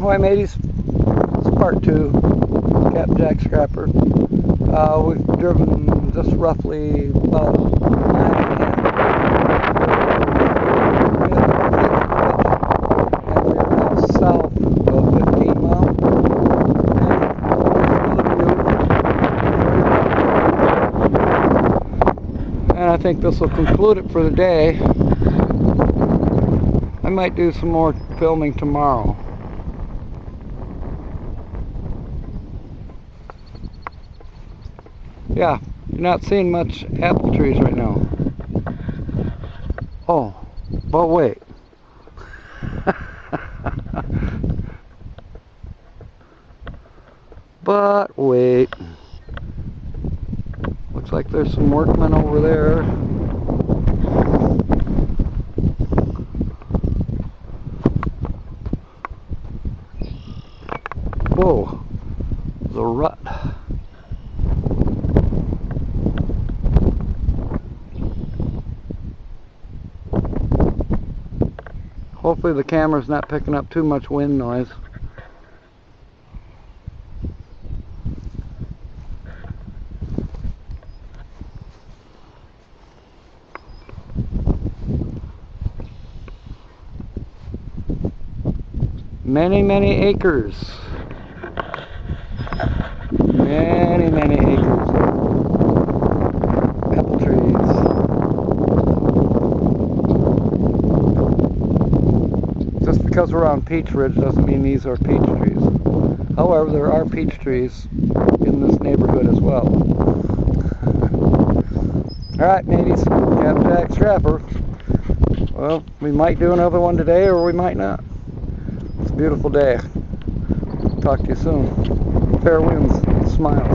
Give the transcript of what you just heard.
Hi mateys, it's part 2, Captain Jack Scrapper. We've driven just roughly about 9.5, and we're now south of 15 miles. And I think this will conclude it for the day. I might do some more filming tomorrow. Yeah, you're not seeing much apple trees right now. Oh, but wait. But wait. Looks like there's some workmen over there. Whoa, the rut. Hopefully the camera's not picking up too much wind noise. Many acres. Many acres of apple trees. Just because we're on Peach Ridge doesn't mean these are peach trees. However, there are peach trees in this neighborhood as well. Alright mateys, Captain Jack Scrapper. Well, we might do another one today or we might not. It's a beautiful day. Talk to you soon. Fair winds, smile.